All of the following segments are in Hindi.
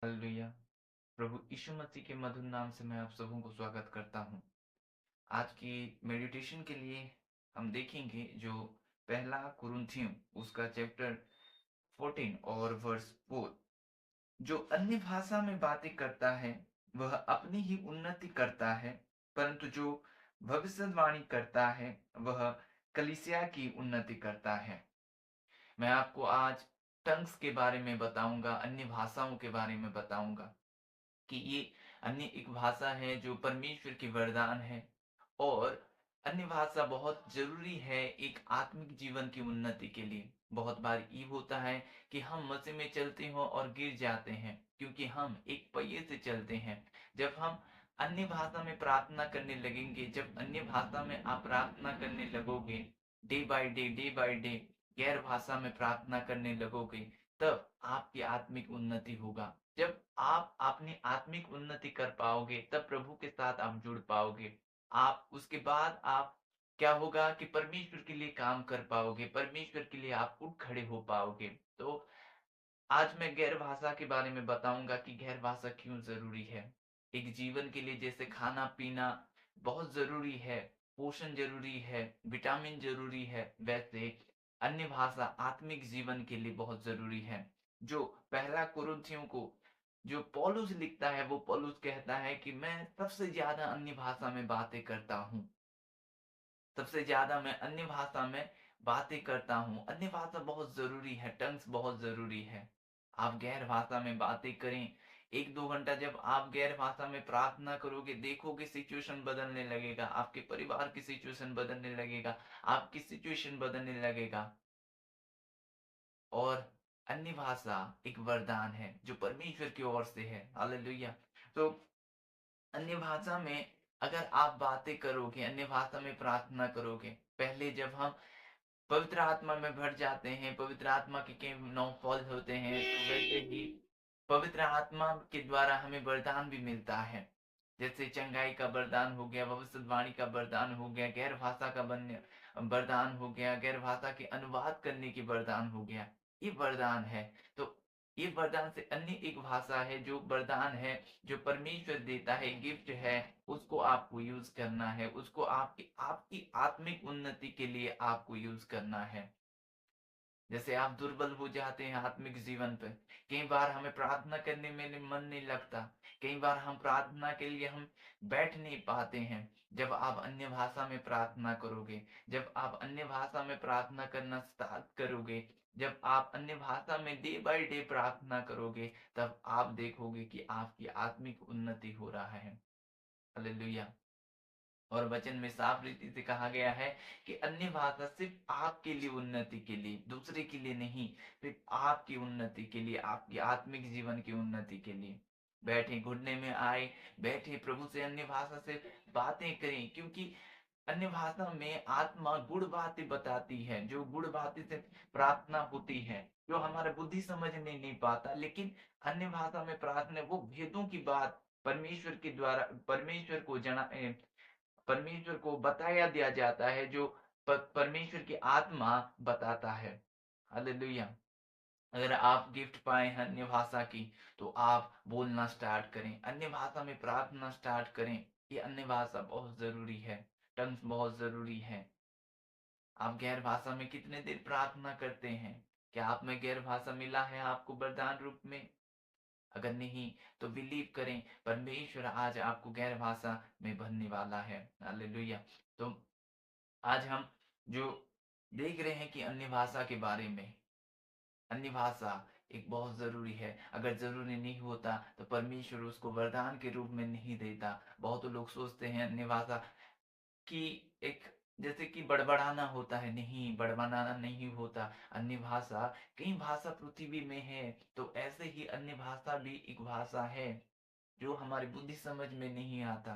हालेलुया। प्रभु यीशु मसीह के मधुर नाम से मैं आप सबों को स्वागत करता हूँ। आज की मेडिटेशन के लिए हम देखेंगे जो पहला कुरिन्थियों उसका चैप्टर 14 और वर्स 4। जो अन्य भाषा में बातें करता है वह अपनी ही उन्नति करता है, परंतु जो भविष्यवाणी करता है वह कलीसिया की उन्नति करता है। मैं आपको आज टंग्स के बारे में बताऊंगा, अन्य भाषाओं के बारे में बताऊंगा कि ये अन्य एक भाषा है जो परमेश्वर की वरदान है। और अन्य भाषा बहुत जरूरी है एक आत्मिक जीवन की उन्नति के लिए। बहुत बार ये होता है कि हम मसीह में चलते हो और गिर जाते हैं क्योंकि हम एक पहिए से चलते हैं। जब हम अन्य भाषा में प्रार्थना करने लगेंगे, जब अन्य भाषा में आप प्रार्थना करने लगोगे, डे बाय डे गैर भाषा में प्रार्थना करने लगोगे, तब आपकी आत्मिक उन्नति होगा। जब आप अपनी आत्मिक उन्नति कर पाओगे तब प्रभु के साथ आप जुड़ पाओगे। आप उसके बाद आप क्या होगा कि परमेश्वर के लिए काम कर पाओगे, परमेश्वर के लिए आप उठ खड़े हो पाओगे। तो आज मैं गैर भाषा के बारे में बताऊंगा कि गैर भाषा क्यों जरूरी है। एक जीवन के लिए जैसे खाना पीना बहुत जरूरी है, पोषण जरूरी है, विटामिन जरूरी है, वैसे अन्य भाषा आत्मिक जीवन के लिए बहुत जरूरी है। जो पहला कुरिन्थियों को जो पौलुस लिखता है, वो पौलुस कहता है कि मैं सबसे ज्यादा अन्य भाषा में बातें करता हूँ, सबसे ज्यादा मैं अन्य भाषा में बातें करता हूँ। अन्य भाषा बहुत जरूरी है, टंग्स बहुत जरूरी है। आप गैर भाषा में बातें करें। एक दो घंटा जब आप गैर भाषा में प्रार्थना करोगे, देखोगे सिचुएशन बदलने लगेगा, आपके परिवार की सिचुएशन बदलने लगेगा, आपकी सिचुएशन बदलने लगेगा। और अन्य भाषा एक वरदान है जो परमेश्वर की ओर से है। हालेलुया। तो अन्य भाषा में अगर आप बातें करोगे, अन्य भाषा में प्रार्थना करोगे, पहले जब हम पवित्र आत्मा में भर जाते हैं, पवित्र आत्मा के नौ फल होते हैं, तो वैसे ही पवित्र आत्मा के द्वारा हमें वरदान भी मिलता है। जैसे चंगाई का वरदान हो गया, भविष्यवाणी का वरदान हो गया, गैर भाषा का वरदान हो गया, गैर भाषा के अनुवाद करने की वरदान हो गया। ये वरदान है। तो ये वरदान से अन्य एक भाषा है जो वरदान है, जो परमेश्वर देता है, गिफ्ट है। उसको आपको यूज करना है, उसको आपकी आपकी आत्मिक उन्नति के लिए आपको यूज करना है। जैसे आप दुर्बल हो जाते हैं आत्मिक जीवन पे, कई बार हमें प्रार्थना करने में मन नहीं लगता, कई बार हम प्रार्थना के लिए हम बैठ नहीं पाते हैं। जब आप अन्य भाषा में प्रार्थना करोगे, जब आप अन्य भाषा में प्रार्थना करना स्टार्ट करोगे, जब आप अन्य भाषा में डे बाय डे प्रार्थना करोगे, तब आप देखोगे कि आपकी आत्मिक उन्नति हो रहा है। हालेलुया। और वचन में साफ रीति से कहा गया है कि अन्य भाषा सिर्फ आपके लिए उन्नति के लिए, दूसरे के लिए नहीं, सिर्फ आपकी उन्नति के लिए, आपकी आत्मिक जीवन की उन्नति के लिए। बैठे घुटने में आए, बैठे प्रभु से अन्य भाषा से बातें करें, क्योंकि अन्य भाषा में आत्मा गुड़ बातें बताती है, जो गुड़ बातें से प्रार्थना होती है, जो हमारा बुद्धि समझ नहीं पाता, लेकिन अन्य भाषा में प्रार्थना वो भेदों की बात परमेश्वर के द्वारा परमेश्वर को परमेश्वर को बताया दिया जाता है, जो परमेश्वर की आत्मा बताता है। हालेलुया। अगर आप गिफ्ट पाए हैं अन्य भाषा की, तो आप बोलना स्टार्ट करें, अन्य भाषा में प्रार्थना स्टार्ट करें। ये अन्य भाषा बहुत जरूरी है, टंग्स बहुत जरूरी है। आप गैर भाषा में कितने देर प्रार्थना करते हैं? क्या आप में गैर भाषा मिला है आपको वरदान रूप में? अगर नहीं, तो बिलीव करें, परमेश्वर आज आपको गैर भाषा में भरने वाला है। हालेलुया। तो आज हम जो देख रहे हैं कि अन्य भाषा के बारे में, अन्य भाषा एक बहुत जरूरी है। अगर जरूरी नहीं होता तो परमेश्वर उसको वरदान के रूप में नहीं देता। बहुत लोग सोचते हैं अन्य भाषा कि एक जैसे कि बड़बड़ाना होता है, नहीं, बड़बड़ाना नहीं होता। अन्य भाषा, कई भाषा पृथ्वी में है, तो ऐसे ही अन्य भाषा भी एक भाषा है जो हमारी बुद्धि समझ में नहीं आता।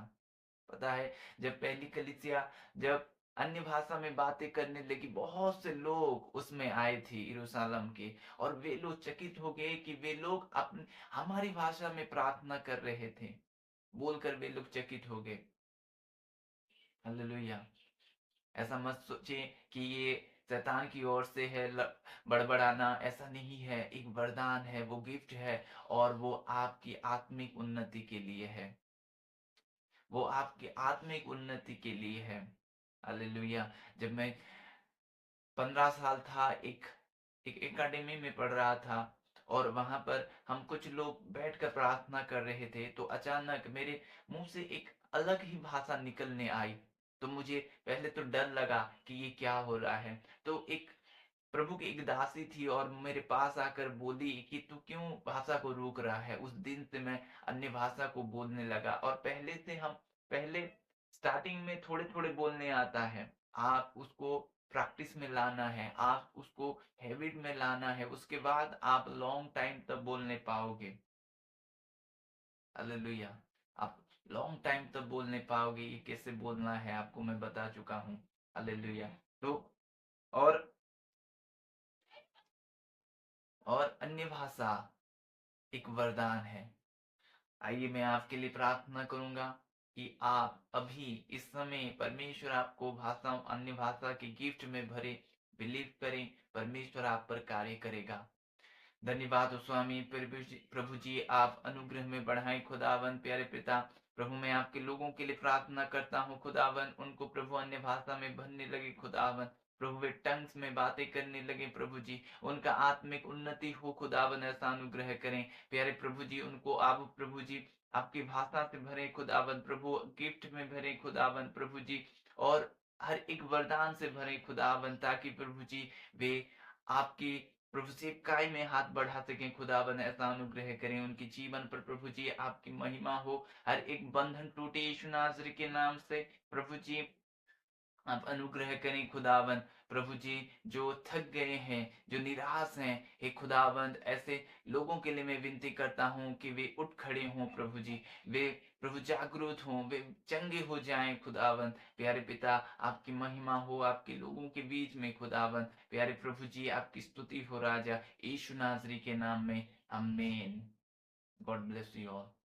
पता है, जब पहली कलीसिया जब अन्य भाषा में बातें करने लगी, बहुत से लोग उसमें आए थे यरूशलेम के, और वे लोग चकित हो गए कि वे लोग अपने हमारी भाषा में प्रार्थना कर रहे थे, बोलकर वे लोग चकित हो गए। हालेलुया। ऐसा मत सोचिए कि ये शैतान की ओर से है बड़बड़ाना, ऐसा नहीं है। एक वरदान है, वो गिफ्ट है, और वो आपकी आत्मिक उन्नति के लिए है। वो आपकी आत्मिक उन्नति के लिए है। हालेलुया। जब मैं 15 साल था, एक एकेडमी में पढ़ रहा था, और वहां पर हम कुछ लोग बैठकर प्रार्थना कर रहे थे, तो अचानक मेरे मुंह से एक अलग ही भाषा निकलने आई। तो मुझे पहले तो डर लगा कि ये क्या हो रहा है। तो एक प्रभु की एक दासी थी और मेरे पास आकर बोली कि तू क्यों भाषा को रोक रहा है। उस दिन से मैं अन्य भाषा को बोलने लगा, और पहले स्टार्टिंग में थोड़े थोड़े बोलने आता है। आप उसको प्रैक्टिस में लाना है, आप उसको हैबिट में लाना है, उसके बाद आप लॉन्ग टाइम तक बोलने पाओगे। हालेलुया। आप लॉन्ग टाइम तक बोलने पाओगे। ये कैसे बोलना है आपको मैं बता चुका हूँ। हालेलुया। तो और अन्य भाषा एक वरदान है। आइए मैं आपके लिए प्रार्थना करूंगा कि आप अभी इस समय परमेश्वर आपको भाषाओं, अन्य भाषा के गिफ्ट में भरे। बिलीव करें, परमेश्वर आप पर कार्य करेगा। धन्यवाद हो स्वामी। प्रभु जी आप अनुग्रह में बढ़ाएं खुदावन। प्यारे पिता, प्रभु मैं आपके लोगों के लिए प्रार्थना करता हूँ खुदावन। उनको प्रभु अन्य भाषा में भरने लगे खुदावन। प्रभु वे टंग्स में बातें करने लगे प्रभु जी। उनका आत्मिक उन्नति हो खुदावन, ऐसा अनुग्रह करें। प्यारे प्रभु जी, उनको आप प्रभु जी आपकी भाषा से भरे खुदावन। प्रभु गिफ्ट में भरे खुदावन प्रभु जी, और हर एक वरदान से भरे खुदावन, ताकि प्रभु जी वे आपकी प्रभु सेवकाई में हाथ बढ़ा सकें खुदावन, ऐसा अनुग्रह करें। उनके जीवन पर प्रभु जी आपकी महिमा हो। हर एक बंधन टूटे यीशु नासरी के नाम से प्रभु जी आप अनुग्रह करें खुदावन। प्रभु जी जो थक गए हैं, जो निराश हैं, हे खुदावंद ऐसे लोगों के लिए मैं विनती करता हूँ कि वे उठ खड़े हों प्रभु जी। वे प्रभु जागरूक हों, वे चंगे हो जाएं खुदावंद। प्यारे पिता आपकी महिमा हो आपके लोगों के बीच में खुदावंद। प्यारे प्रभु जी आपकी स्तुति हो राजा, यीशु नासरी के नाम में। आमीन। God bless you all.